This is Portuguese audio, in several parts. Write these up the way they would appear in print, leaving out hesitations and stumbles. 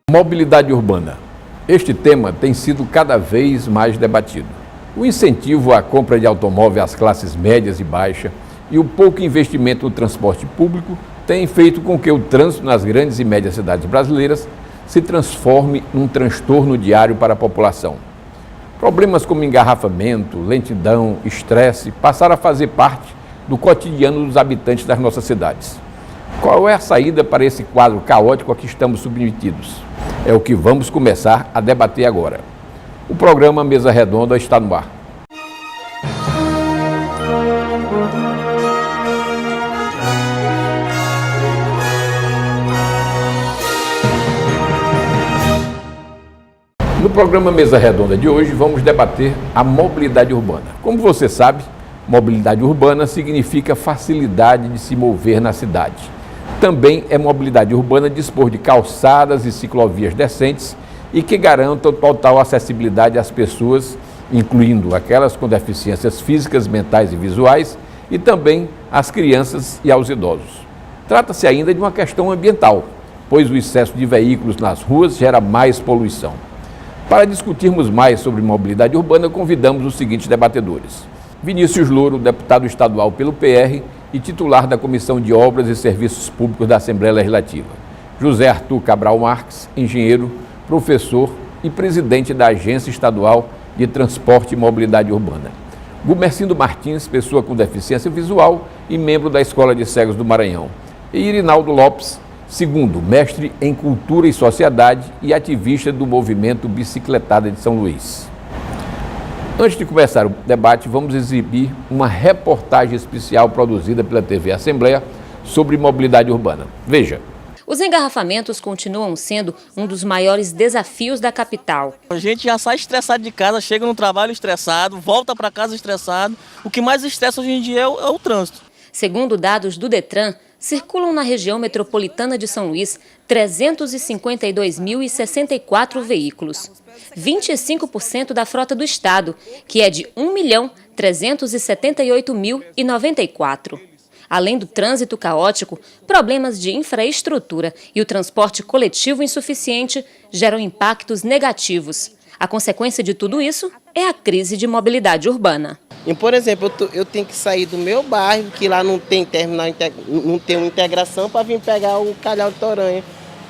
Mobilidade urbana. Este tema tem sido cada vez mais debatido. O incentivo à compra de automóvel às classes médias e baixas e o pouco investimento no transporte público tem feito com que o trânsito nas grandes e médias cidades brasileiras se transforme num transtorno diário para a população. Problemas como engarrafamento, lentidão, estresse passaram a fazer parte do cotidiano dos habitantes das nossas cidades. Qual é a saída para esse quadro caótico a que estamos submetidos? É o que vamos começar a debater agora. O programa Mesa Redonda está no ar. No programa Mesa Redonda de hoje, vamos debater a mobilidade urbana. Como você sabe, mobilidade urbana significa facilidade de se mover na cidade. Também é mobilidade urbana dispor de calçadas e ciclovias decentes e que garantam total acessibilidade às pessoas, incluindo aquelas com deficiências físicas, mentais e visuais, e também às crianças e aos idosos. Trata-se ainda de uma questão ambiental, pois o excesso de veículos nas ruas gera mais poluição. Para discutirmos mais sobre mobilidade urbana, convidamos os seguintes debatedores. Vinícius Louro, deputado estadual pelo PR e titular da Comissão de Obras e Serviços Públicos da Assembleia Legislativa. José Arthur Cabral Marques, engenheiro, professor e presidente da Agência Estadual de Transporte e Mobilidade Urbana. Gumercindo Martins, pessoa com deficiência visual e membro da Escola de Cegos do Maranhão. E Irinaldo Lopes, segundo, mestre em Cultura e Sociedade e ativista do movimento Bicicletada de São Luís. Antes de começar o debate, vamos exibir uma reportagem especial produzida pela TV Assembleia sobre mobilidade urbana. Veja. Os engarrafamentos continuam sendo um dos maiores desafios da capital. A gente já sai estressado de casa, chega no trabalho estressado, volta para casa estressado. O que mais estressa hoje em dia é o trânsito. Segundo dados do Detran, circulam na região metropolitana de São Luís 352.064 veículos, 25% da frota do estado, que é de 1.378.094. Além do trânsito caótico, problemas de infraestrutura e o transporte coletivo insuficiente geram impactos negativos. A consequência de tudo isso é a crise de mobilidade urbana. E, por exemplo, eu tenho que sair do meu bairro, que lá não tem terminal, não tem uma integração, para vir pegar o Calhau de Toranha.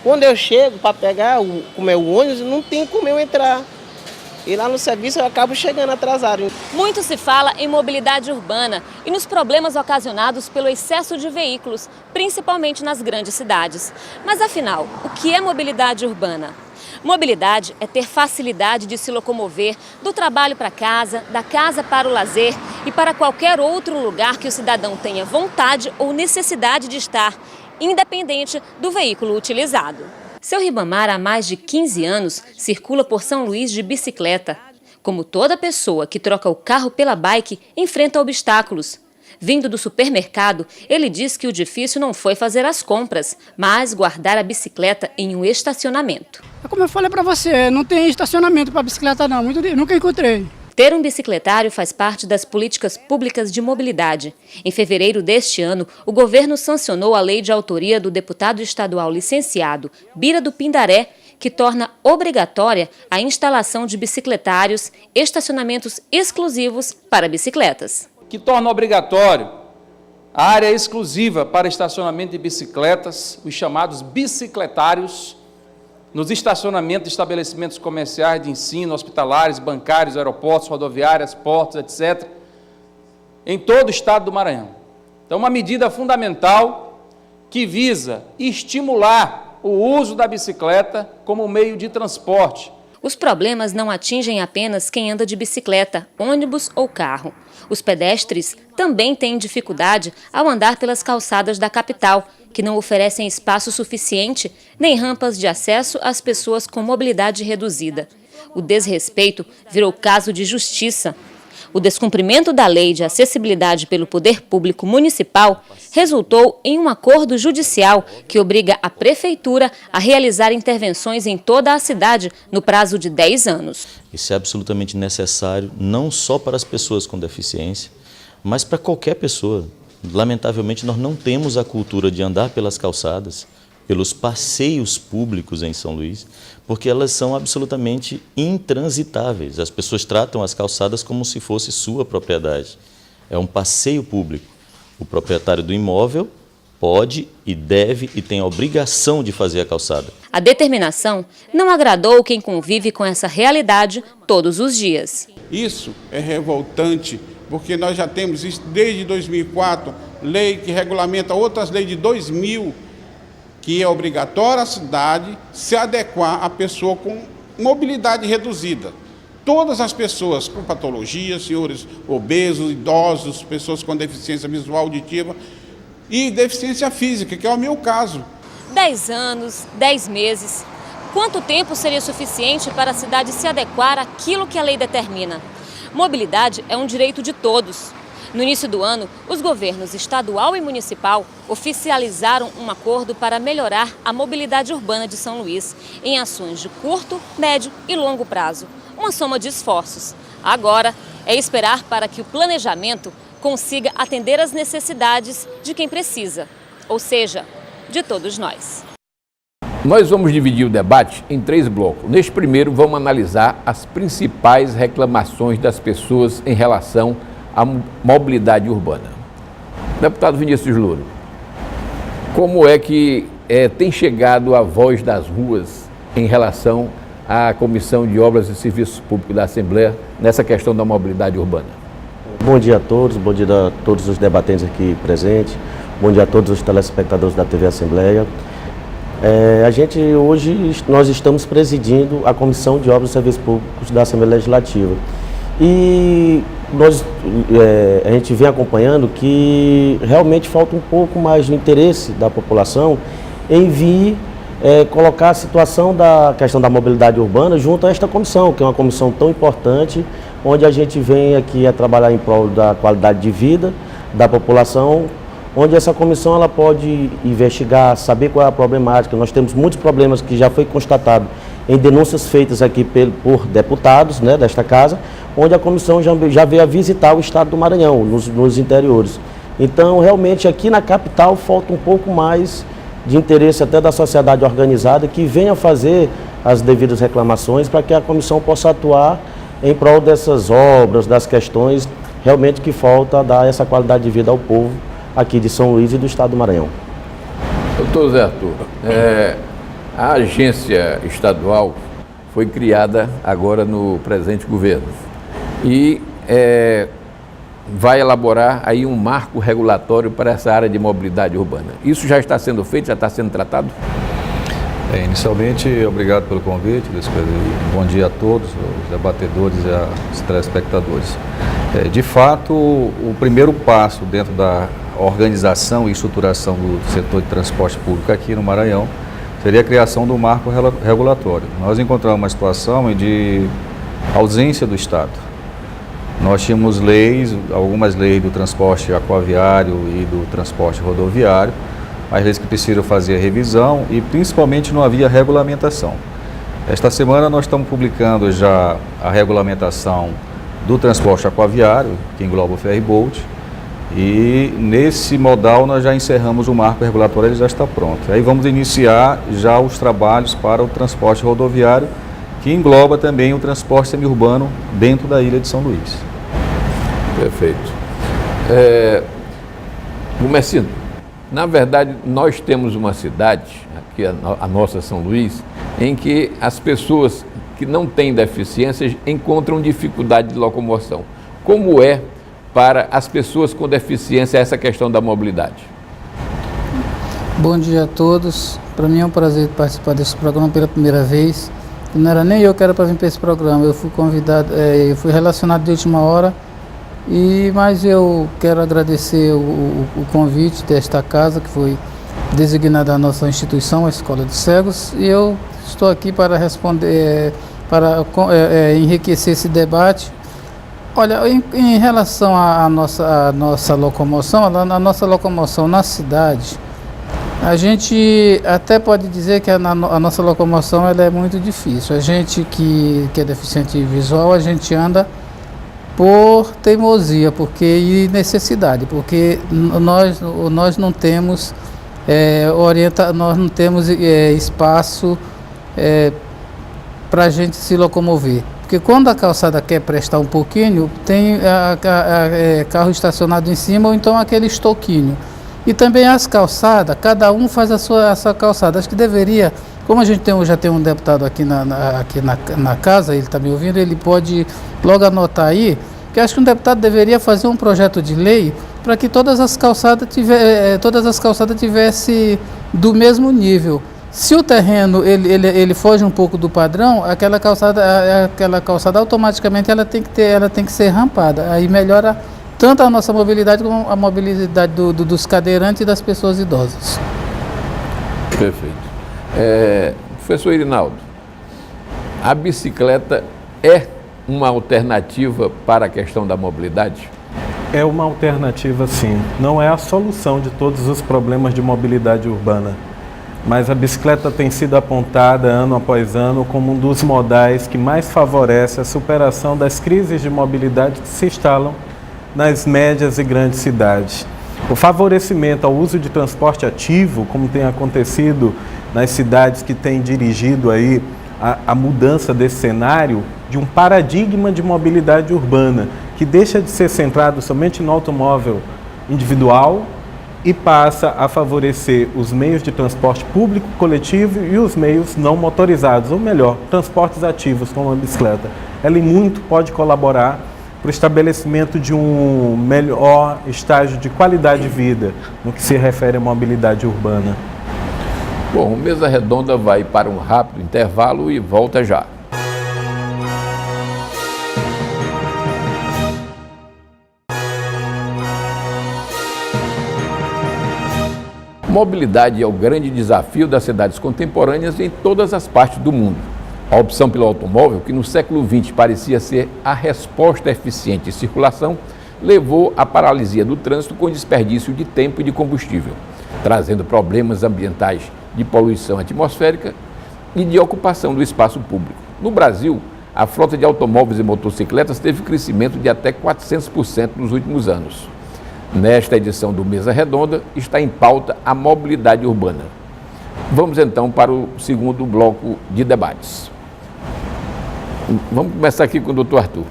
Quando eu chego para pegar o ônibus, não tem como eu entrar. E lá no serviço eu acabo chegando atrasado. Muito se fala em mobilidade urbana e nos problemas ocasionados pelo excesso de veículos, principalmente nas grandes cidades. Mas afinal, o que é mobilidade urbana? Mobilidade é ter facilidade de se locomover do trabalho para casa, da casa para o lazer e para qualquer outro lugar que o cidadão tenha vontade ou necessidade de estar, independente do veículo utilizado. Seu Ribamar, há mais de 15 anos, circula por São Luís de bicicleta. Como toda pessoa que troca o carro pela bike, enfrenta obstáculos. Vindo do supermercado, ele diz que o difícil não foi fazer as compras, mas guardar a bicicleta em um estacionamento. Como eu falei para você, não tem estacionamento para bicicleta não, nunca encontrei. Ter um bicicletário faz parte das políticas públicas de mobilidade. Em fevereiro deste ano, o governo sancionou a lei de autoria do deputado estadual licenciado Bira do Pindaré, que torna obrigatória a instalação de bicicletários, estacionamentos exclusivos para bicicletas. Que torna obrigatório a área exclusiva para estacionamento de bicicletas, os chamados bicicletários, nos estacionamentos de estabelecimentos comerciais, de ensino, hospitalares, bancários, aeroportos, rodoviárias, portos, etc., em todo o estado do Maranhão. Então, uma medida fundamental que visa estimular o uso da bicicleta como meio de transporte. Os problemas não atingem apenas quem anda de bicicleta, ônibus ou carro. Os pedestres também têm dificuldade ao andar pelas calçadas da capital, que não oferecem espaço suficiente nem rampas de acesso às pessoas com mobilidade reduzida. O desrespeito virou caso de justiça. O descumprimento da lei de acessibilidade pelo poder público municipal resultou em um acordo judicial que obriga a prefeitura a realizar intervenções em toda a cidade no prazo de 10 anos. Isso é absolutamente necessário, não só para as pessoas com deficiência, mas para qualquer pessoa. Lamentavelmente, nós não temos a cultura de andar pelas calçadas, pelos passeios públicos em São Luís, porque elas são absolutamente intransitáveis. As pessoas tratam as calçadas como se fosse sua propriedade. É um passeio público. O proprietário do imóvel pode e deve e tem a obrigação de fazer a calçada. A determinação não agradou quem convive com essa realidade todos os dias. Isso é revoltante, porque nós já temos isso desde 2004, lei que regulamenta outras leis de 2000, que é obrigatório a cidade se adequar à pessoa com mobilidade reduzida. Todas as pessoas com patologias, senhores obesos, idosos, pessoas com deficiência visual, auditiva e deficiência física, que é o meu caso. 10 anos, 10 meses. Quanto tempo seria suficiente para a cidade se adequar àquilo que a lei determina? Mobilidade é um direito de todos. No início do ano, os governos estadual e municipal oficializaram um acordo para melhorar a mobilidade urbana de São Luís em ações de curto, médio e longo prazo. Uma soma de esforços. Agora é esperar para que o planejamento consiga atender às necessidades de quem precisa, ou seja, de todos nós. Nós vamos dividir o debate em 3 blocos. Neste primeiro, vamos analisar as principais reclamações das pessoas em relação à mobilidade urbana. Deputado Vinícius Louro, como é que tem chegado a voz das ruas em relação à Comissão de Obras e Serviços Públicos da Assembleia nessa questão da mobilidade urbana? Bom dia a todos, bom dia a todos os debatentes aqui presentes, bom dia a todos os telespectadores da TV Assembleia. Nós estamos presidindo a Comissão de Obras e Serviços Públicos da Assembleia Legislativa. E a gente vem acompanhando que realmente falta um pouco mais de interesse da população em vir colocar a situação da questão da mobilidade urbana junto a esta comissão, que é uma comissão tão importante, onde a gente vem aqui a trabalhar em prol da qualidade de vida da população, onde essa comissão ela pode investigar, saber qual é a problemática. Nós temos muitos problemas que já foi constatado em denúncias feitas aqui por deputados, né, desta casa, onde a comissão já veio a visitar o estado do Maranhão, nos interiores. Então, realmente, aqui na capital falta um pouco mais de interesse até da sociedade organizada que venha fazer as devidas reclamações para que a comissão possa atuar em prol dessas obras, das questões realmente que falta dar essa qualidade de vida ao povo aqui de São Luís e do estado do Maranhão. Doutor Zé Arthur, a agência estadual foi criada agora no presente governo e vai elaborar aí um marco regulatório para essa área de mobilidade urbana. Isso já está sendo feito, já está sendo tratado? Inicialmente, obrigado pelo convite, bom dia a todos, os debatedores e os telespectadores. De fato, o primeiro passo dentro da organização e estruturação do setor de transporte público aqui no Maranhão seria a criação do marco regulatório. Nós encontramos uma situação de ausência do Estado. Nós tínhamos leis, algumas leis do transporte aquaviário e do transporte rodoviário, as leis que precisam fazer revisão e principalmente não havia regulamentação. Esta semana nós estamos publicando já a regulamentação do transporte aquaviário, que engloba o ferryboat, e nesse modal nós já encerramos o marco regulatório, ele já está pronto. Aí vamos iniciar já os trabalhos para o transporte rodoviário, que engloba também o transporte semiurbano dentro da ilha de São Luís. Perfeito. Gumercindo, na verdade nós temos uma cidade, aqui a nossa São Luís, em que as pessoas que não têm deficiências encontram dificuldade de locomoção. Como é para as pessoas com deficiência essa questão da mobilidade? Bom dia a todos. Para mim é um prazer participar desse programa pela primeira vez. Não era nem eu que era para vir para esse programa, eu fui convidado, eu fui relacionado de última hora, mas eu quero agradecer o convite desta casa, que foi designada a nossa instituição, a Escola de Cegos, e eu estou aqui para responder, para enriquecer esse debate Olha, em relação à nossa locomoção, a nossa locomoção na cidade, a gente até pode dizer que a nossa locomoção ela é muito difícil. A gente que é deficiente visual, a gente anda por teimosia e necessidade, porque nós não temos nós não temos espaço para a gente se locomover. Porque quando a calçada quer prestar um pouquinho, tem carro estacionado em cima ou então aquele estoquinho. E também as calçadas, cada um faz a sua calçada. Acho que deveria, como a gente já tem um deputado aqui na casa, ele está me ouvindo, ele pode logo anotar aí, que acho que um deputado deveria fazer um projeto de lei para que todas as calçadas tivessem do mesmo nível. Se o terreno ele foge um pouco do padrão, aquela calçada automaticamente ela tem que ser rampada. Aí melhora tanto a nossa mobilidade como a mobilidade dos cadeirantes e das pessoas idosas. Perfeito. Professor Irinaldo, a bicicleta é uma alternativa para a questão da mobilidade? É uma alternativa, sim. Não é a solução de todos os problemas de mobilidade urbana. Mas a bicicleta tem sido apontada ano após ano como um dos modais que mais favorece a superação das crises de mobilidade que se instalam nas médias e grandes cidades. O favorecimento ao uso de transporte ativo, como tem acontecido nas cidades que têm dirigido aí a mudança desse cenário de um paradigma de mobilidade urbana, que deixa de ser centrado somente no automóvel individual e passa a favorecer os meios de transporte público, coletivo e os meios não motorizados, ou melhor, transportes ativos como a bicicleta. Ela em muito pode colaborar para o estabelecimento de um melhor estágio de qualidade de vida no que se refere à mobilidade urbana. Bom, o Mesa Redonda vai para um rápido intervalo e volta já. Mobilidade é o grande desafio das cidades contemporâneas em todas as partes do mundo. A opção pelo automóvel, que no século XX parecia ser a resposta eficiente em circulação, levou à paralisia do trânsito com desperdício de tempo e de combustível, trazendo problemas ambientais de poluição atmosférica e de ocupação do espaço público. No Brasil, a frota de automóveis e motocicletas teve crescimento de até 400% nos últimos anos. Nesta edição do Mesa Redonda, está em pauta a mobilidade urbana. Vamos então para o segundo bloco de debates. Vamos começar aqui com o doutor Arthur.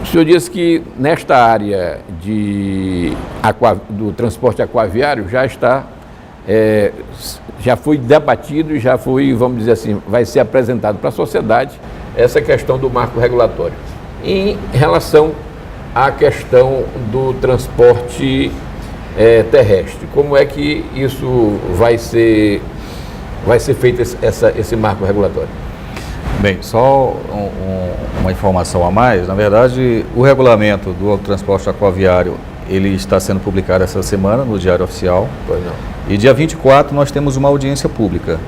O senhor disse que nesta área do transporte aquaviário já foi debatido e já foi, vamos dizer assim, vai ser apresentado para a sociedade essa questão do marco regulatório. Em relação à questão do transporte terrestre, como é que isso vai ser feito esse marco regulatório? Bem, só uma informação a mais. Na verdade, o regulamento do transporte aquaviário, ele está sendo publicado essa semana no Diário Oficial. Pois não. E dia 24 nós temos uma audiência pública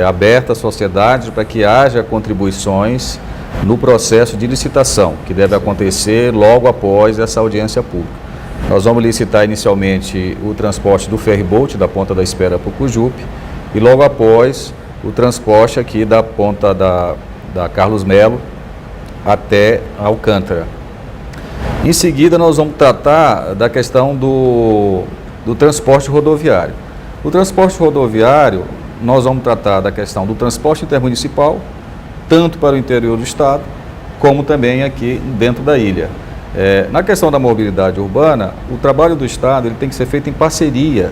aberta à sociedade para que haja contribuições no processo de licitação, que deve acontecer logo após essa audiência pública. Nós vamos licitar inicialmente o transporte do ferryboat, da Ponta da Espera para o Cujupe, e logo após o transporte aqui da ponta da Carlos Melo até Alcântara. Em seguida, nós vamos tratar da questão do transporte rodoviário. O transporte rodoviário, nós vamos tratar da questão do transporte intermunicipal, tanto para o interior do estado, como também aqui dentro da ilha. Na questão da mobilidade urbana, o trabalho do estado ele tem que ser feito em parceria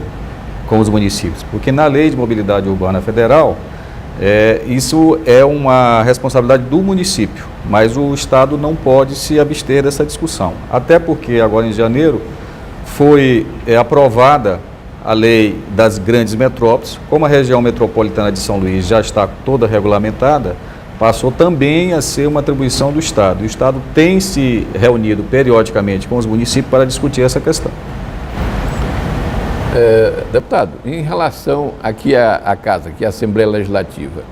com os municípios, porque na Lei de Mobilidade Urbana Federal, isso é uma responsabilidade do município, mas o estado não pode se abster dessa discussão. Até porque agora em janeiro foi aprovada a lei das grandes metrópoles, como a região metropolitana de São Luís já está toda regulamentada, passou também a ser uma atribuição do estado. O estado tem se reunido periodicamente com os municípios para discutir essa questão. Deputado, em relação aqui à Casa, aqui à Assembleia Legislativa,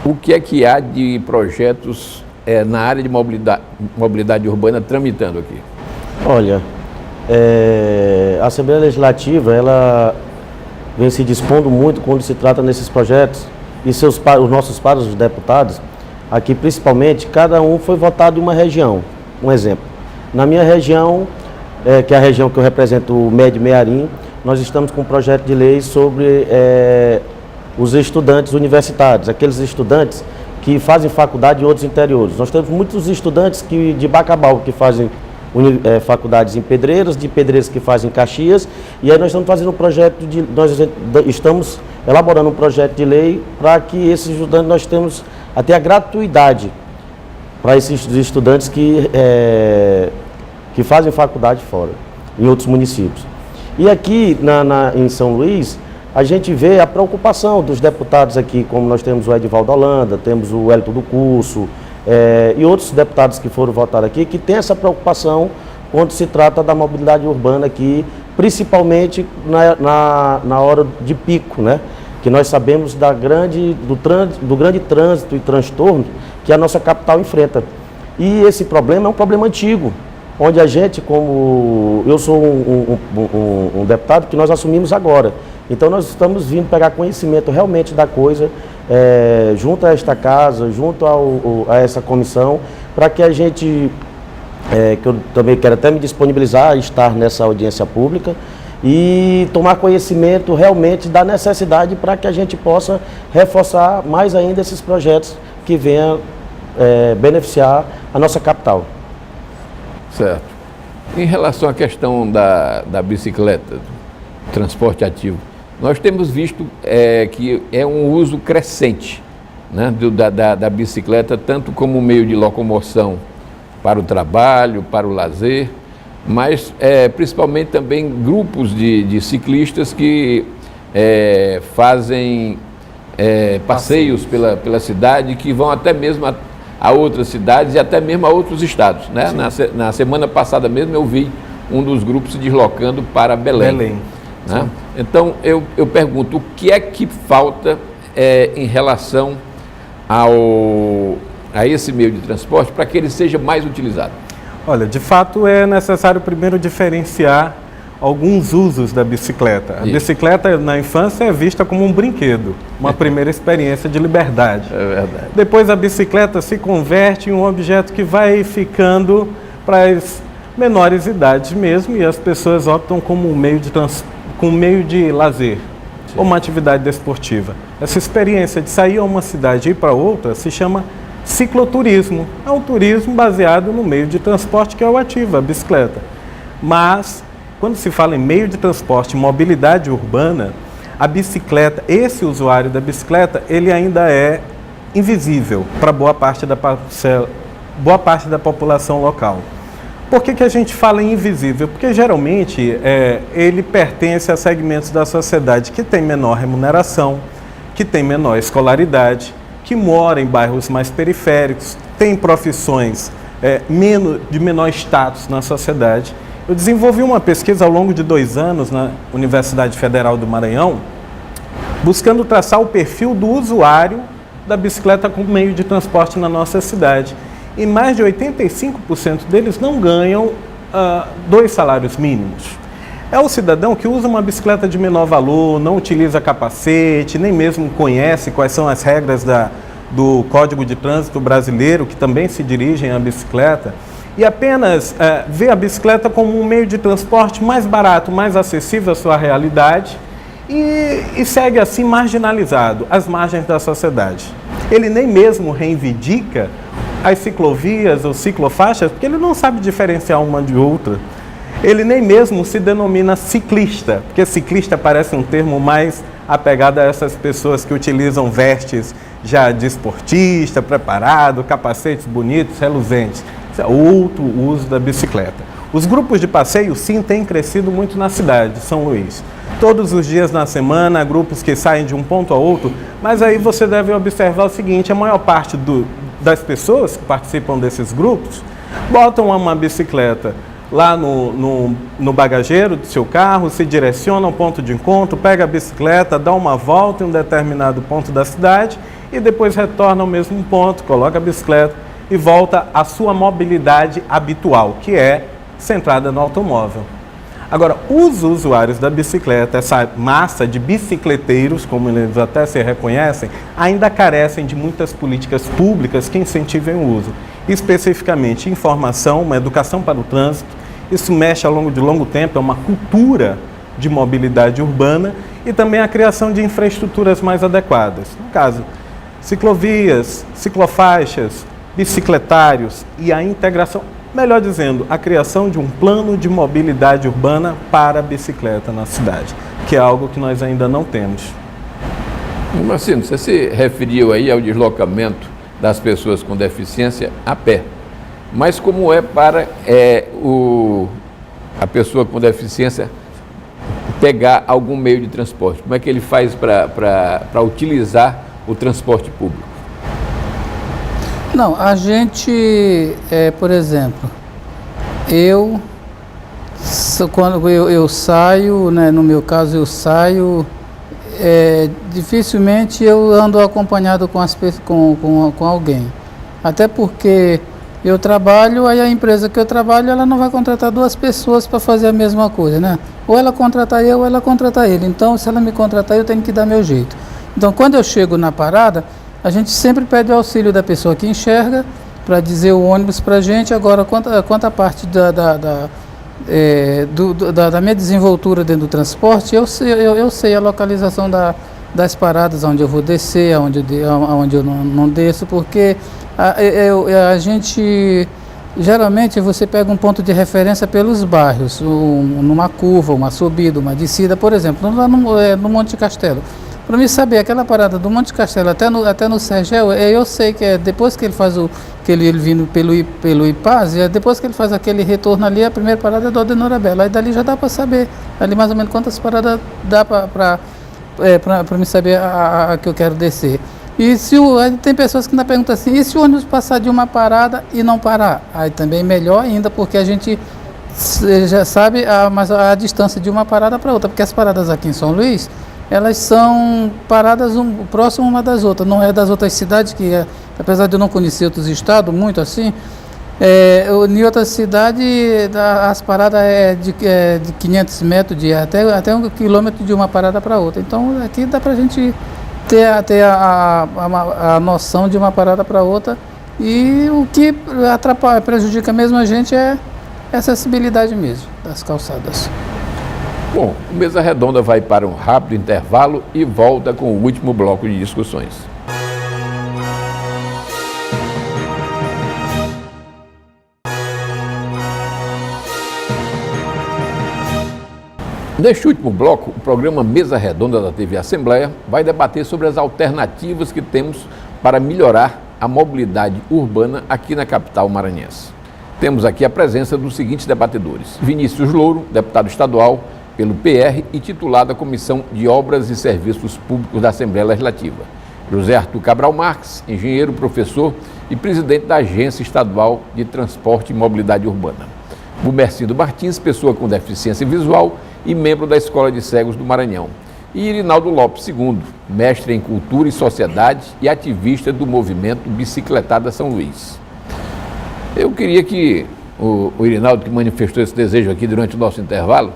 o que é que há de projetos na área de mobilidade urbana tramitando aqui? Olha, a Assembleia Legislativa, ela vem se dispondo muito quando se trata nesses projetos, e os nossos pares, os deputados, aqui principalmente, cada um foi votado em uma região. Um exemplo, na minha região, que é a região que eu represento, o MED Mearim, nós estamos com um projeto de lei sobre os estudantes universitários, aqueles estudantes que fazem faculdade em outros interiores. Nós temos muitos estudantes de Bacabal que fazem faculdades em Pedreiras, de Pedreiras que fazem Caxias, e aí nós estamos fazendo nós estamos elaborando um projeto de lei para que esses estudantes, nós temos até a gratuidade para esses estudantes que fazem faculdade fora, em outros municípios. E aqui em São Luís, a gente vê a preocupação dos deputados aqui, como nós temos o Edivaldo Holanda, temos o Wellington do Curso, e outros deputados que foram votar aqui, que tem essa preocupação quando se trata da mobilidade urbana aqui, principalmente na hora de pico, né? Que nós sabemos do grande trânsito e transtorno que a nossa capital enfrenta. E esse problema é um problema antigo, onde a gente, como eu sou um deputado que nós assumimos agora, então nós estamos vindo pegar conhecimento realmente da coisa, junto a esta casa, junto a essa comissão, para que a gente, que eu também quero até me disponibilizar a estar nessa audiência pública e tomar conhecimento realmente da necessidade para que a gente possa reforçar mais ainda esses projetos que venham beneficiar a nossa capital. Certo. Em relação à questão da bicicleta, do transporte ativo, nós temos visto que é um uso crescente, né, da bicicleta, tanto como meio de locomoção para o trabalho, para o lazer, mas principalmente também grupos de ciclistas que fazem passeios pela cidade, que vão até mesmo a outras cidades e até mesmo a outros estados, né? Na semana passada mesmo eu vi um dos grupos se deslocando para Belém. Né? Então eu pergunto, o que é que falta em relação a esse meio de transporte para que ele seja mais utilizado? Olha, de fato é necessário primeiro diferenciar alguns usos da bicicleta. A bicicleta na infância é vista como um brinquedo, uma primeira experiência de liberdade. É verdade. Depois a bicicleta se converte em um objeto que vai ficando para as menores idades mesmo, e as pessoas optam como um meio de lazer, ou uma atividade desportiva. Essa experiência de sair a uma cidade e ir para outra se chama cicloturismo. É um turismo baseado no meio de transporte que é o ativo, a bicicleta. Mas quando se fala em meio de transporte, mobilidade urbana, a bicicleta, esse usuário da bicicleta, ele ainda é invisível para boa parte da população local. Por que a gente fala em invisível? Porque geralmente ele pertence a segmentos da sociedade que tem menor remuneração, que tem menor escolaridade, que mora em bairros mais periféricos, tem profissões de menor status na sociedade. Eu desenvolvi uma pesquisa ao longo de 2 anos na Universidade Federal do Maranhão, buscando traçar o perfil do usuário da bicicleta como meio de transporte na nossa cidade. E mais de 85% deles não ganham 2 salários mínimos. É o cidadão que usa uma bicicleta de menor valor, não utiliza capacete, nem mesmo conhece quais são as regras do Código de Trânsito Brasileiro, que também se dirigem à bicicleta, e apenas vê a bicicleta como um meio de transporte mais barato, mais acessível à sua realidade, e segue assim marginalizado às margens da sociedade. Ele nem mesmo reivindica as ciclovias ou ciclofaixas, porque ele não sabe diferenciar uma de outra. Ele nem mesmo se denomina ciclista, porque ciclista parece um termo mais apegado a essas pessoas que utilizam vestes já de esportista, preparado, capacetes bonitos, reluzentes. Isso é outro uso da bicicleta. Os grupos de passeio, sim, têm crescido muito na cidade de São Luís. Todos os dias na semana, grupos que saem de um ponto a outro, mas aí você deve observar o seguinte, a maior parte das pessoas que participam desses grupos botam uma bicicleta lá no bagageiro do seu carro, se direciona ao ponto de encontro, pega a bicicleta, dá uma volta em um determinado ponto da cidade e depois retorna ao mesmo ponto, coloca a bicicleta e volta à sua mobilidade habitual, que é centrada no automóvel. Agora, os usuários da bicicleta, essa massa de bicicleteiros, como eles até se reconhecem, ainda carecem de muitas políticas públicas que incentivem o uso. Especificamente, informação, uma educação para o trânsito. Isso mexe ao longo de longo tempo, é uma cultura de mobilidade urbana e também a criação de infraestruturas mais adequadas. No caso, ciclovias, ciclofaixas, bicicletários e a integração, melhor dizendo, a criação de um plano de mobilidade urbana para a bicicleta na cidade, que é algo que nós ainda não temos. Marcino, você se referiu aí ao deslocamento das pessoas com deficiência a pé, mas como é para a pessoa com deficiência pegar algum meio de transporte? Como é que ele faz para utilizar o transporte público? Não, a gente, por exemplo, quando eu saio, né, no meu caso eu saio, dificilmente eu ando acompanhado com alguém. Até porque eu trabalho, aí a empresa que eu trabalho, ela não vai contratar duas pessoas para fazer a mesma coisa, né? Ou ela contrata eu, ou ela contrata ele. Então, se ela me contratar, eu tenho que dar meu jeito. Então, quando eu chego na parada, a gente sempre pede o auxílio da pessoa que enxerga para dizer o ônibus para a gente. Agora, quanto à parte da minha desenvoltura dentro do transporte, eu sei a localização das paradas, onde eu vou descer, onde eu não desço, porque a gente, geralmente, você pega um ponto de referência pelos bairros, numa curva, uma subida, uma descida, por exemplo, lá no Monte Castelo. Para mim saber aquela parada do Monte Castelo até no Sergel, eu sei que é depois que ele faz ele vindo pelo Ipaz, depois que ele faz aquele retorno ali, a primeira parada é do Aldenor Belo. Aí dali já dá para saber ali mais ou menos quantas paradas dá para me saber a que eu quero descer. E tem pessoas que ainda perguntam assim, e se o ônibus passar de uma parada e não parar? Aí também melhor ainda, porque a gente já sabe a distância de uma parada para outra, porque as paradas aqui em São Luís, elas são paradas próximas uma das outras, não é das outras cidades, que apesar de eu não conhecer outros estados, muito assim, em outras cidades as paradas de 500 metros, até 1 quilômetro de uma parada para outra. Então aqui dá para a gente ter a noção de uma parada para outra, e o que prejudica mesmo a gente é a acessibilidade mesmo das calçadas. Bom, o Mesa Redonda vai para um rápido intervalo e volta com o último bloco de discussões. Neste último bloco, o programa Mesa Redonda da TV Assembleia vai debater sobre as alternativas que temos para melhorar a mobilidade urbana aqui na capital maranhense. Temos aqui a presença dos seguintes debatedores: Vinícius Louro, deputado estadual pelo PR e titular da Comissão de Obras e Serviços Públicos da Assembleia Legislativa; José Arthur Cabral Marques, engenheiro, professor e presidente da Agência Estadual de Transporte e Mobilidade Urbana; Bumercindo Martins, pessoa com deficiência visual e membro da Escola de Cegos do Maranhão; e Irinaldo Lopes II, mestre em Cultura e Sociedade e ativista do movimento Bicicletada São Luís. Eu queria que o Irinaldo, que manifestou esse desejo aqui durante o nosso intervalo,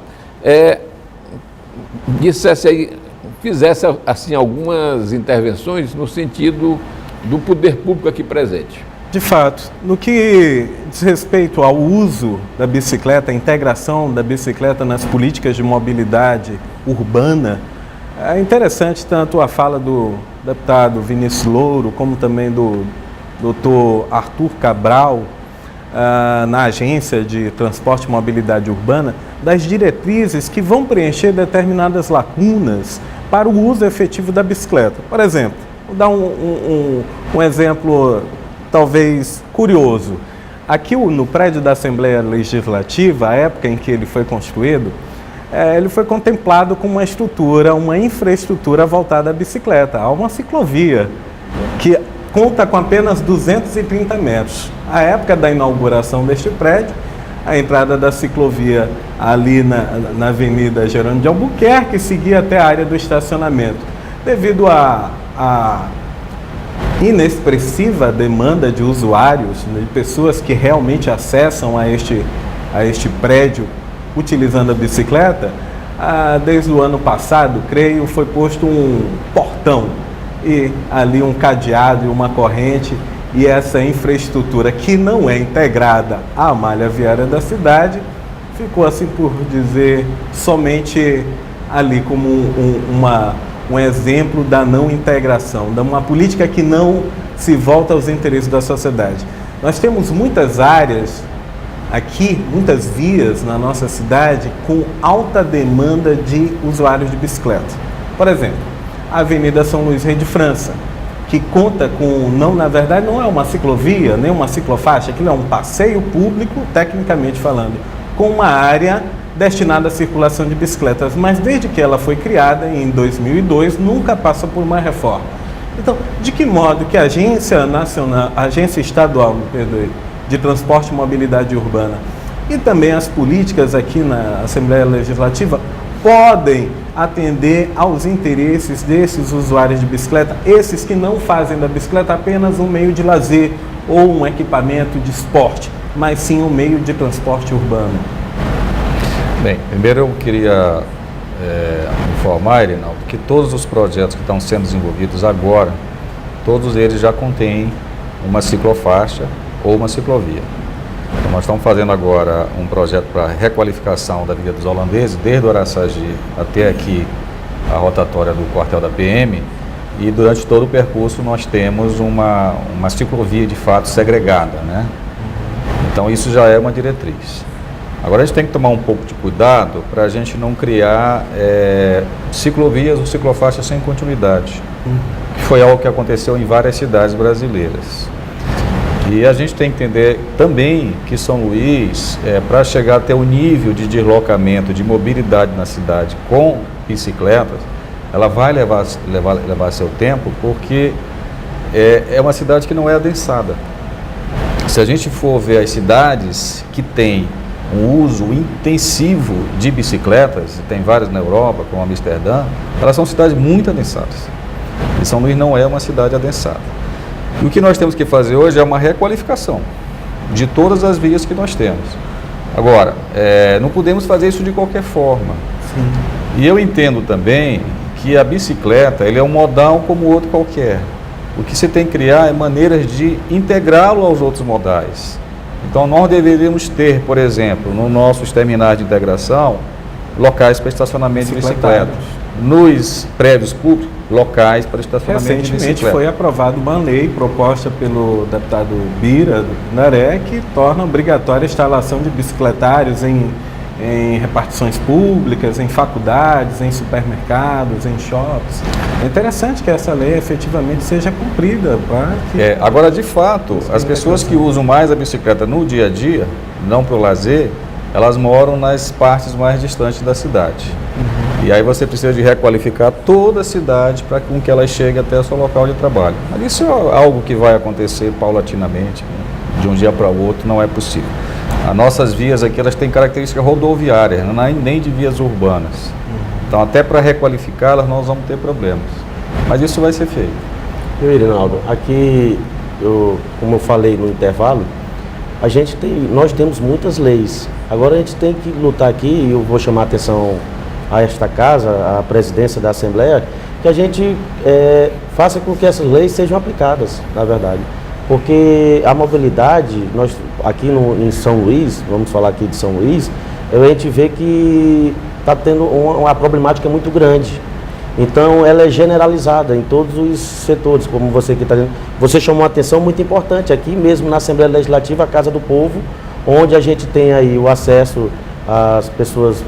fizesse assim algumas intervenções no sentido do poder público aqui presente. De fato, no que diz respeito ao uso da bicicleta, a integração da bicicleta nas políticas de mobilidade urbana, é interessante tanto a fala do deputado Vinícius Louro, como também do Dr. Arthur Cabral, na Agência de Transporte e Mobilidade Urbana, das diretrizes que vão preencher determinadas lacunas para o uso efetivo da bicicleta. Por exemplo, vou dar um exemplo talvez curioso. Aqui no prédio da Assembleia Legislativa, a época em que ele foi construído, ele foi contemplado com uma estrutura, uma infraestrutura voltada à bicicleta. Há uma ciclovia que conta com apenas 230 metros. À época da inauguração deste prédio, a entrada da ciclovia ali na Avenida Jerônimo de Albuquerque seguia até a área do estacionamento. Devido inexpressiva demanda de usuários, de pessoas que realmente acessam a este prédio utilizando a bicicleta, desde o ano passado, creio, foi posto um portão e ali um cadeado e uma corrente, e essa infraestrutura que não é integrada à malha viária da cidade ficou, assim por dizer, somente ali como um exemplo da não integração, de uma política que não se volta aos interesses da sociedade. Nós temos muitas áreas aqui, muitas vias na nossa cidade com alta demanda de usuários de bicicleta. Por exemplo, a Avenida São Luís Rei de França, que conta com, na verdade não é uma ciclovia, nem uma ciclofaixa, aquilo é um passeio público, tecnicamente falando, com uma área destinada à circulação de bicicletas, mas desde que ela foi criada em 2002, nunca passa por uma reforma. Então, de que modo que a Agência Estadual, de Transporte e Mobilidade Urbana e também as políticas aqui na Assembleia Legislativa podem atender aos interesses desses usuários de bicicleta, esses que não fazem da bicicleta apenas um meio de lazer ou um equipamento de esporte, mas sim um meio de transporte urbano? Bem, primeiro eu queria informar, Irinaldo, que todos os projetos que estão sendo desenvolvidos agora, todos eles já contêm uma ciclofaixa ou uma ciclovia. Então, nós estamos fazendo agora um projeto para requalificação da Via dos Holandeses, desde o Araçagi até aqui a rotatória do quartel da PM, e durante todo o percurso nós temos uma ciclovia de fato segregada, né? Então isso já é uma diretriz. Agora a gente tem que tomar um pouco de cuidado para a gente não criar ciclovias ou ciclofaixas sem continuidade, que foi algo que aconteceu em várias cidades brasileiras. E a gente tem que entender também que São Luís, para chegar até o nível de deslocamento, de mobilidade na cidade com bicicletas, ela vai levar seu tempo, porque é uma cidade que não é adensada. Se a gente for ver as cidades que têm um uso intensivo de bicicletas, tem várias na Europa, como Amsterdã, elas são cidades muito adensadas. E São Luís não é uma cidade adensada. E o que nós temos que fazer hoje é uma requalificação de todas as vias que nós temos. Agora, não podemos fazer isso de qualquer forma. Sim. E eu entendo também que a bicicleta ele é um modal como outro qualquer. O que se tem que criar é maneiras de integrá-lo aos outros modais. Então, nós deveríamos ter, por exemplo, nos nossos terminais de integração, locais para estacionamento de bicicletas. Nos prédios públicos, locais para estacionamento de bicicleta. Recentemente foi aprovada uma lei proposta pelo deputado Bira Naré, que torna obrigatória a instalação de bicicletários em repartições públicas, em faculdades, em supermercados, em shops. É interessante que essa lei efetivamente seja cumprida. Agora, de fato, as pessoas que usam mais a bicicleta no dia a dia, não para o lazer, elas moram nas partes mais distantes da cidade. E aí você precisa de requalificar toda a cidade para que ela chegue até o seu local de trabalho. Mas isso é algo que vai acontecer paulatinamente, de um dia para o outro, não é possível. As nossas vias aqui, elas têm características rodoviárias, não é nem de vias urbanas. Então, até para requalificá-las, nós vamos ter problemas. Mas isso vai ser feito. Irinaldo, aqui, como eu falei no intervalo, nós temos muitas leis. Agora a gente tem que lutar aqui, e eu vou chamar a atenção a esta casa, a presidência da Assembleia, que a gente faça com que essas leis sejam aplicadas, na verdade. Porque a mobilidade, nós aqui em São Luís, vamos falar aqui de São Luís, a gente vê que está tendo uma problemática muito grande. Então, ela é generalizada em todos os setores, como você que está dizendo. Você chamou uma atenção muito importante aqui mesmo na Assembleia Legislativa, a Casa do Povo, onde a gente tem aí o acesso às pessoas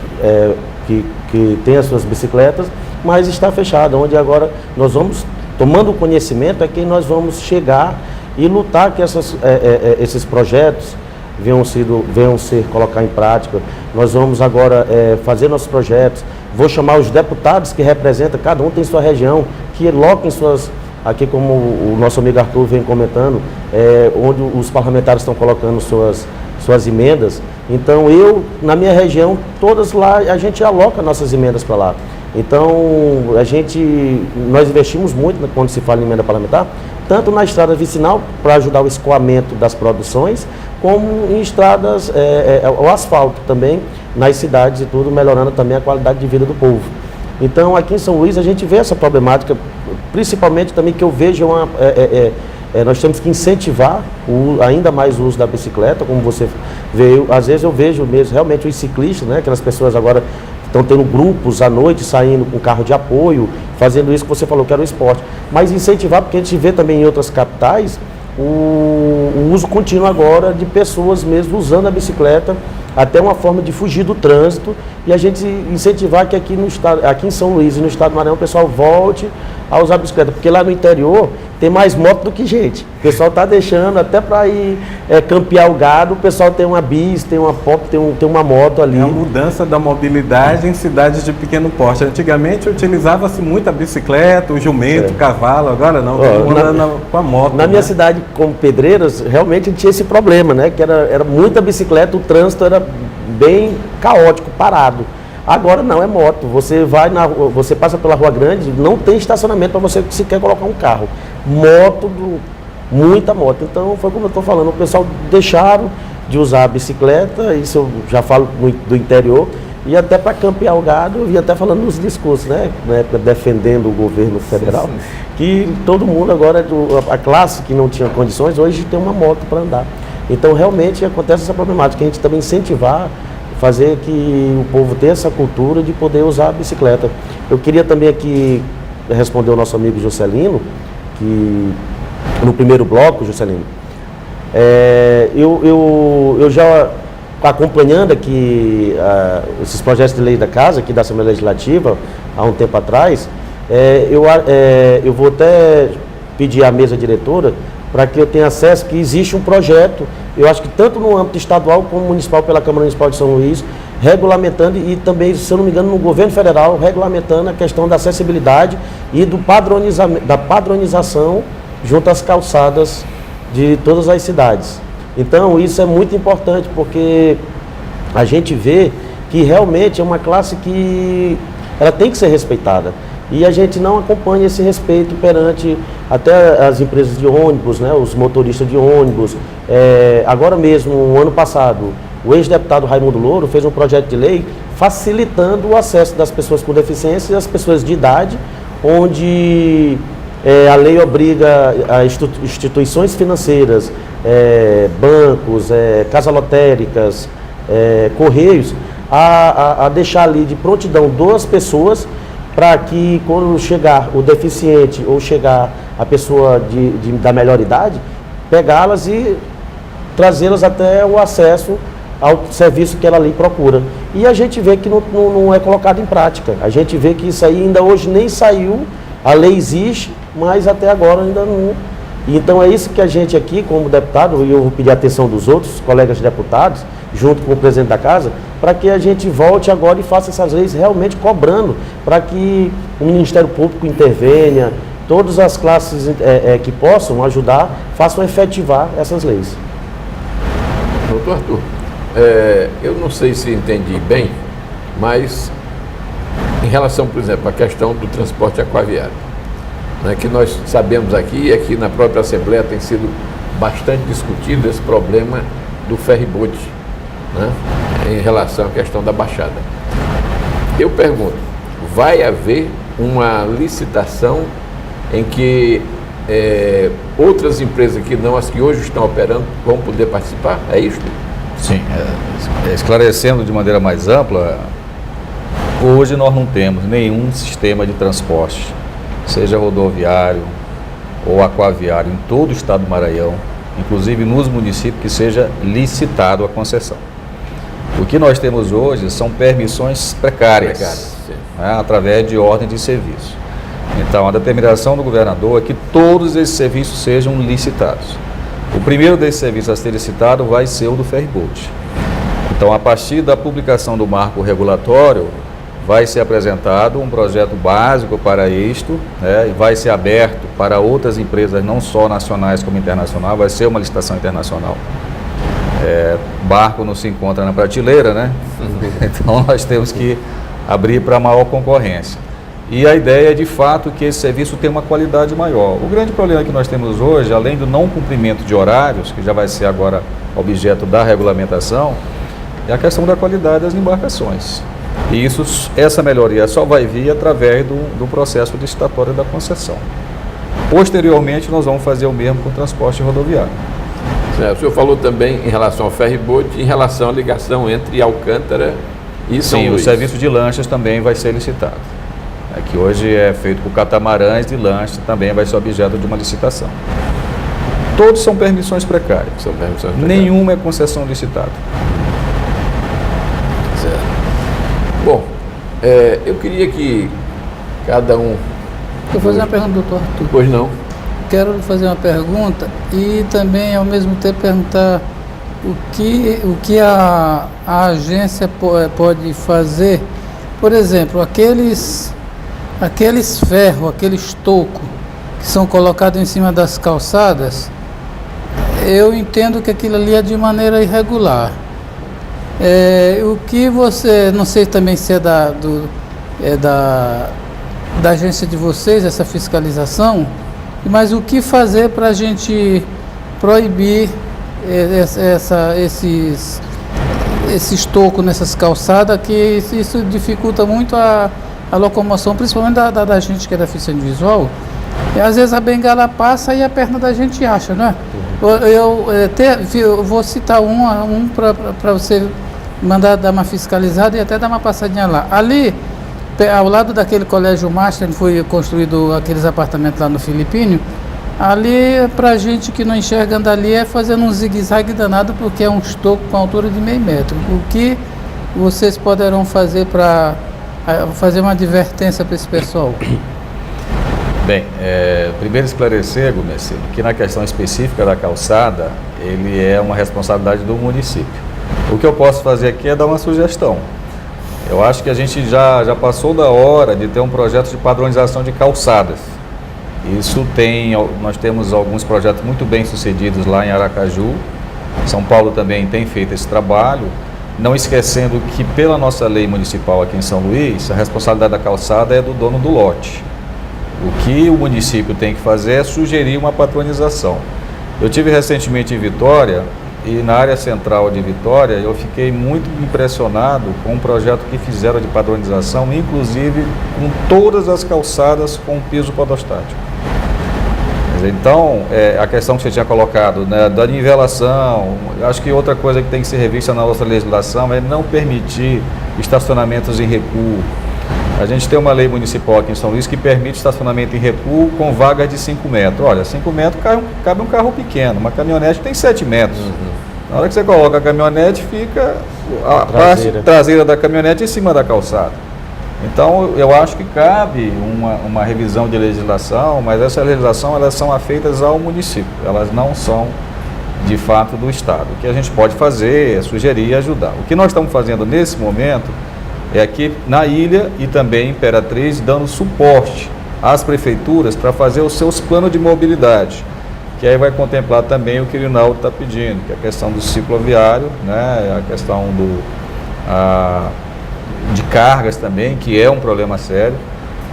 que têm as suas bicicletas, mas está fechada, onde agora nós vamos, tomando conhecimento, é que nós vamos chegar e lutar que esses projetos venham ser colocar em prática. Nós vamos agora fazer nossos projetos. Vou chamar os deputados que representam, cada um tem sua região, que loquem suas, aqui como o nosso amigo Arthur vem comentando, onde os parlamentares estão colocando suas emendas. Então na minha região, todas lá, a gente aloca nossas emendas para lá. Então nós investimos muito quando se fala em emenda parlamentar, tanto na estrada vicinal, para ajudar o escoamento das produções, como em estradas, o asfalto também, nas cidades e tudo, melhorando também a qualidade de vida do povo. Então, aqui em São Luís, a gente vê essa problemática, principalmente também que eu vejo nós temos que incentivar ainda mais o uso da bicicleta, como você vê. Às vezes eu vejo mesmo realmente os ciclistas, né, aquelas pessoas agora estão tendo grupos à noite, saindo com carro de apoio, fazendo isso que você falou que era o esporte. Mas incentivar, porque a gente vê também em outras capitais o uso contínuo agora de pessoas mesmo usando a bicicleta, até uma forma de fugir do trânsito, e a gente incentivar que aqui em São Luís e no estado do Maranhão o pessoal volte a usar a bicicleta, porque lá no interior tem mais moto do que gente. O pessoal está deixando até para ir campear o gado, o pessoal tem uma bis, tem uma pop, tem uma moto ali. É a mudança da mobilidade em cidades de pequeno porte. Antigamente utilizava-se muito a bicicleta, o jumento, o cavalo, agora não, todo mundo anda com a moto. Na minha cidade, como Pedreiras, realmente a gente tinha esse problema, né? Que era muita bicicleta, o trânsito era bem caótico, parado. Agora não, é moto. Você passa pela Rua Grande, não tem estacionamento para você que se quer colocar um carro. Muita moto. Então foi como eu estou falando, o pessoal deixaram de usar a bicicleta, isso eu já falo muito do interior, e até para campear o gado, eu vi até falando nos discursos, né? Na época defendendo o governo federal, que todo mundo agora, a classe que não tinha condições, hoje tem uma moto para andar. Então realmente acontece essa problemática, a gente também incentivar, fazer que o povo tenha essa cultura de poder usar a bicicleta. Eu queria também aqui responder ao nosso amigo Juscelino, que no primeiro bloco, Juscelino, eu já acompanhando aqui esses projetos de lei da Casa, aqui da Assembleia Legislativa, há um tempo atrás, eu vou até pedir à mesa diretora para que eu tenha acesso, que existe um projeto, eu acho que tanto no âmbito estadual como municipal, pela Câmara Municipal de São Luís, regulamentando e também, se eu não me engano, no governo federal, regulamentando a questão da acessibilidade e da padronização junto às calçadas de todas as cidades. Então, isso é muito importante, porque a gente vê que realmente é uma classe que ela tem que ser respeitada. E a gente não acompanha esse respeito perante até as empresas de ônibus, né, os motoristas de ônibus. Agora mesmo, no ano passado, o ex-deputado Raimundo Louro fez um projeto de lei facilitando o acesso das pessoas com deficiência e das pessoas de idade, onde a lei obriga as instituições financeiras, bancos, casas lotéricas, correios, a deixar ali de prontidão 2 pessoas, para que quando chegar o deficiente ou chegar a pessoa da melhor idade, pegá-las e trazê-las até o acesso ao serviço que ela ali procura. E a gente vê que não é colocado em prática. A gente vê que isso aí ainda hoje nem saiu, a lei existe, mas até agora ainda não. Então é isso que a gente aqui, como deputado, e eu vou pedir a atenção dos outros colegas deputados, junto com o presidente da casa, para que a gente volte agora e faça essas leis realmente cobrando, para que o Ministério Público intervenha, todas as classes que possam ajudar, façam efetivar essas leis. Doutor Arthur, eu não sei se entendi bem, mas em relação, por exemplo, à questão do transporte aquaviário, né, que nós sabemos aqui na própria Assembleia tem sido bastante discutido esse problema do ferryboat, né, em relação à questão da Baixada. Eu pergunto, vai haver uma licitação em que outras empresas que não as que hoje estão operando vão poder participar? É isso? Sim. Esclarecendo de maneira mais ampla, hoje nós não temos nenhum sistema de transporte, seja rodoviário ou aquaviário, em todo o estado do Maranhão, inclusive nos municípios, que seja licitado a concessão. O que nós temos hoje são permissões precárias, né, através de ordem de serviço. Então, a determinação do governador é que todos esses serviços sejam licitados. O primeiro desses serviços a ser licitado vai ser o do ferryboat. Então, a partir da publicação do marco regulatório, vai ser apresentado um projeto básico para isto, né, e vai ser aberto para outras empresas, não só nacionais como internacionais, vai ser uma licitação internacional. Barco não se encontra na prateleira, né? Então nós temos que abrir para maior concorrência. E a ideia é, de fato, que esse serviço tenha uma qualidade maior. O grande problema que nós temos hoje, além do não cumprimento de horários, que já vai ser agora objeto da regulamentação, é a questão da qualidade das embarcações. E essa melhoria só vai vir através do processo licitatório da concessão. Posteriormente, nós vamos fazer o mesmo com o transporte rodoviário. O senhor falou também em relação ao ferry-boat, em relação à ligação entre Alcântara e São Luís. Sim, o serviço de lanchas também vai ser licitado. Que hoje é feito por catamarãs de lanchas, também vai ser objeto de uma licitação. Todos são permissões precárias. Nenhuma é concessão licitada. Certo. Bom, eu queria que cada um... Vou fazer uma pergunta, doutor Arthur. Pois não. Quero fazer uma pergunta e também, ao mesmo tempo, perguntar o que a agência pode fazer. Por exemplo, aqueles ferros, aqueles tocos que são colocados em cima das calçadas, eu entendo que aquilo ali é de maneira irregular. O que você, não sei também se é da agência de vocês, essa fiscalização, mas o que fazer para a gente proibir esses tocos nessas calçadas, que isso dificulta muito a locomoção, principalmente da gente que é deficiente visual. E às vezes a bengala passa e a perna da gente acha, né? Eu vou citar um para você mandar dar uma fiscalizada e até dar uma passadinha lá. Ali, ao lado daquele colégio Master, onde foi construído aqueles apartamentos lá no Filipínio, ali, pra gente que não enxerga andar ali, é fazendo um zigue-zague danado, porque é um estoco com altura de meio metro. O que vocês poderão fazer para fazer uma advertência para esse pessoal? Bem, primeiro esclarecer, Gomes, que na questão específica da calçada, ele é uma responsabilidade do município. O que eu posso fazer aqui é dar uma sugestão. Eu acho que a gente já passou da hora de ter um projeto de padronização de calçadas. Nós temos alguns projetos muito bem sucedidos lá em Aracaju. São Paulo também tem feito esse trabalho, não esquecendo que pela nossa lei municipal aqui em São Luís, a responsabilidade da calçada é do dono do lote. O que o município tem que fazer é sugerir uma padronização. Eu tive recentemente em Vitória, e na área central de Vitória, eu fiquei muito impressionado com um projeto que fizeram de padronização, inclusive com todas as calçadas com piso podostático. Então, a questão que você tinha colocado, né, da nivelação, acho que outra coisa que tem que ser revista na nossa legislação é não permitir estacionamentos em recuo. A gente tem uma lei municipal aqui em São Luís que permite estacionamento em recuo com vagas de 5 metros. Olha, 5 metros cabe um carro pequeno, uma caminhonete tem 7 metros. Na hora que você coloca a caminhonete, fica a parte traseira da caminhonete em cima da calçada. Então, eu acho que cabe uma revisão de legislação, mas essa legislação, elas são afeitas ao município, elas não são, de fato, do Estado. O que a gente pode fazer é sugerir e ajudar. O que nós estamos fazendo nesse momento é aqui na ilha e também em Imperatriz, dando suporte às prefeituras para fazer os seus planos de mobilidade, que aí vai contemplar também o que o Rinaldo está pedindo, que é a questão do cicloviário, né, a questão de cargas também, que é um problema sério.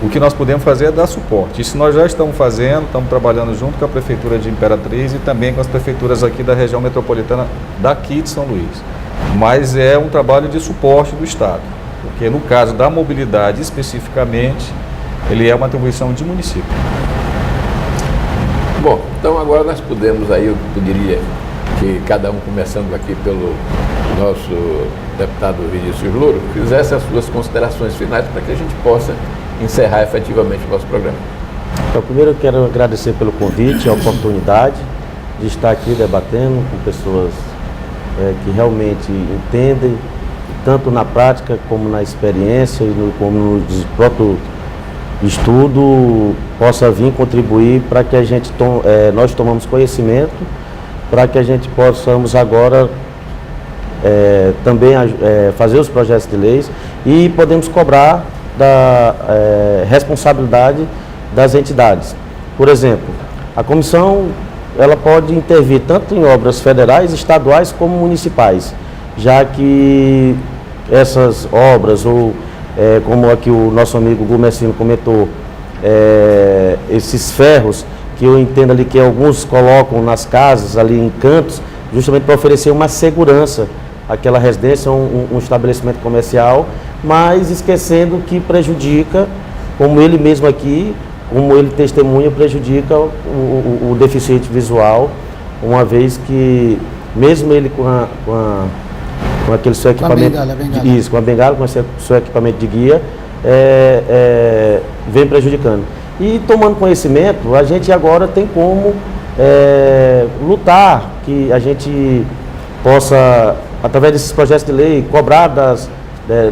O que nós podemos fazer é dar suporte. Isso nós já estamos fazendo, estamos trabalhando junto com a Prefeitura de Imperatriz e também com as prefeituras aqui da região metropolitana daqui de São Luís. Mas é um trabalho de suporte do Estado, porque no caso da mobilidade especificamente, ele é uma atribuição de município. Bom, então agora nós podemos aí, eu pediria que cada um, começando aqui pelo nosso deputado Vinícius Louro, fizesse as suas considerações finais para que a gente possa encerrar efetivamente o nosso programa. Então, primeiro eu quero agradecer pelo convite, a oportunidade de estar aqui debatendo com pessoas que realmente entendem, tanto na prática como na experiência e como no próprio estudo, possa vir contribuir para que a gente nós tomamos conhecimento, para que a gente possamos agora também fazer os projetos de leis e podemos cobrar da responsabilidade das entidades. Por exemplo, a comissão ela pode intervir tanto em obras federais, estaduais como municipais, já que essas obras ou como aqui o nosso amigo Gumecino comentou, esses ferros que eu entendo ali que alguns colocam nas casas, ali em cantos, justamente para oferecer uma segurança àquela residência, um estabelecimento comercial, mas esquecendo que prejudica, como ele mesmo aqui, como ele testemunha, prejudica o deficiente visual, uma vez que mesmo ele com aquele seu equipamento, com a bengala, com esse seu equipamento de guia, vem prejudicando. E tomando conhecimento, a gente agora tem como lutar, que a gente possa, através desses projetos de lei, cobrar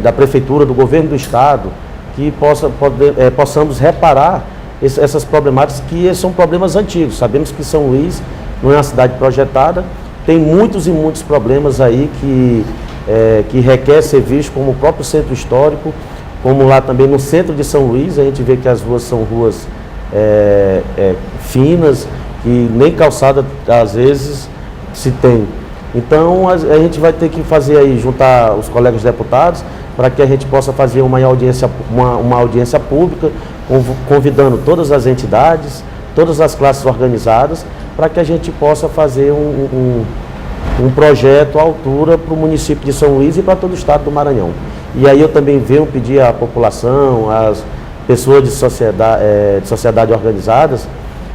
da Prefeitura, do Governo do Estado, que possamos reparar essas problemáticas, que são problemas antigos. Sabemos que São Luís não é uma cidade projetada, tem muitos e muitos problemas aí que requer ser visto, como o próprio centro histórico, como lá também no centro de São Luís, a gente vê que as ruas são ruas finas, que nem calçada às vezes se tem. Então a gente vai ter que fazer aí, juntar os colegas deputados, para que a gente possa fazer uma audiência pública, convidando todas as entidades, todas as classes organizadas, para que a gente possa fazer um projeto à altura para o município de São Luís e para todo o estado do Maranhão. E aí eu também venho pedir à população, às pessoas de sociedade organizadas,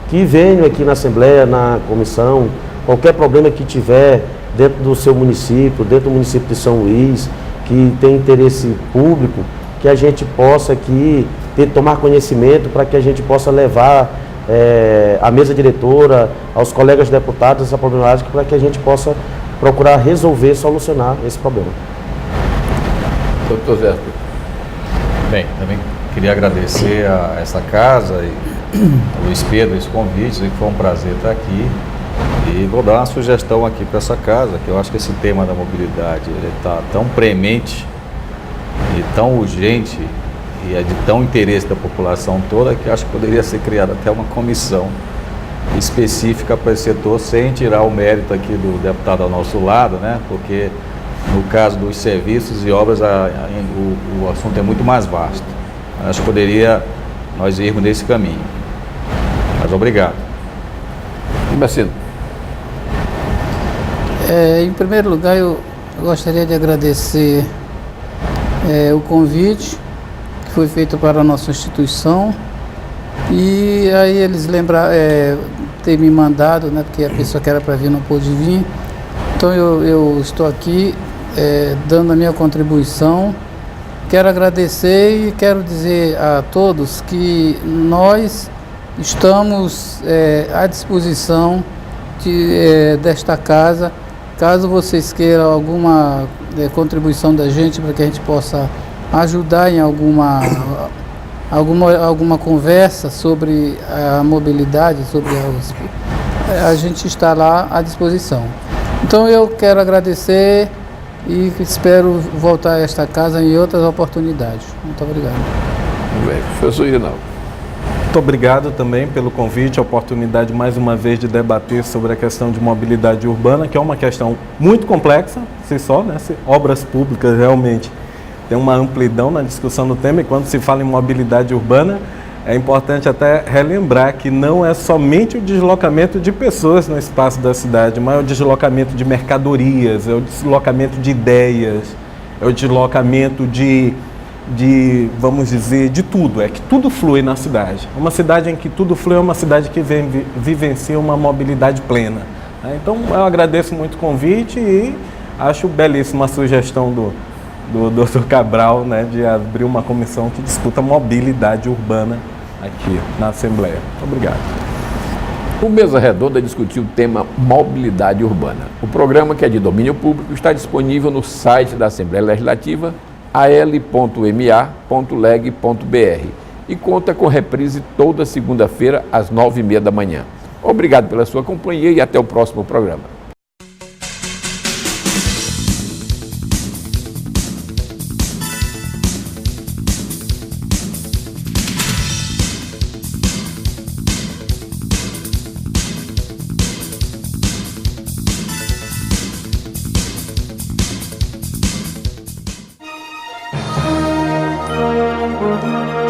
que venham aqui na Assembleia, na comissão, qualquer problema que tiver dentro do seu município, dentro do município de São Luís, que tem interesse público, que a gente possa aqui tomar conhecimento para que a gente possa levar à mesa diretora, aos colegas deputados essa problemática, para que a gente possa procurar resolver, solucionar esse problema. Doutor Zé. Bem, também queria agradecer a essa casa e ao Luiz Pedro esse convite, que foi um prazer estar aqui. E vou dar uma sugestão aqui para essa casa, que eu acho que esse tema da mobilidade está tão premente e tão urgente e é de tão interesse da população toda, que acho que poderia ser criada até uma comissão específica para esse setor, sem tirar o mérito aqui do deputado ao nosso lado, né? Porque no caso dos serviços e obras o assunto é muito mais vasto. Acho que poderia nós irmos nesse caminho. Mas obrigado. Marcelo. Em primeiro lugar, eu gostaria de agradecer o convite que foi feito para a nossa instituição, e aí eles ter me mandado, né, porque a pessoa que era para vir não pôde vir. Então eu estou aqui dando a minha contribuição. Quero agradecer e quero dizer a todos que nós estamos à disposição desta casa, caso vocês queiram alguma contribuição da gente para que a gente possa ajudar em alguma conversa sobre a mobilidade, a gente está lá à disposição. Então eu quero agradecer e espero voltar a esta casa em outras oportunidades. Muito obrigado. Muito bem, professor Irinaldo. Muito obrigado também pelo convite, a oportunidade mais uma vez de debater sobre a questão de mobilidade urbana, que é uma questão muito complexa, né? Obras públicas realmente tem uma amplidão na discussão do tema, e quando se fala em mobilidade urbana, é importante até relembrar que não é somente o deslocamento de pessoas no espaço da cidade, mas é o deslocamento de mercadorias, é o deslocamento de ideias, é o deslocamento vamos dizer, de tudo, é que tudo flui na cidade. Uma cidade em que tudo flui é uma cidade que vivencia uma mobilidade plena. Então eu agradeço muito o convite e acho belíssima a sugestão do Dr. Cabral, né, de abrir uma comissão que discuta mobilidade urbana aqui na Assembleia. Muito obrigado. O Mesa Redonda discutiu o tema mobilidade urbana. O programa, que é de domínio público, está disponível no site da Assembleia Legislativa, al.ma.leg.br, e conta com reprise toda segunda-feira às 9h30 da manhã. Obrigado pela sua companhia e até o próximo programa. Música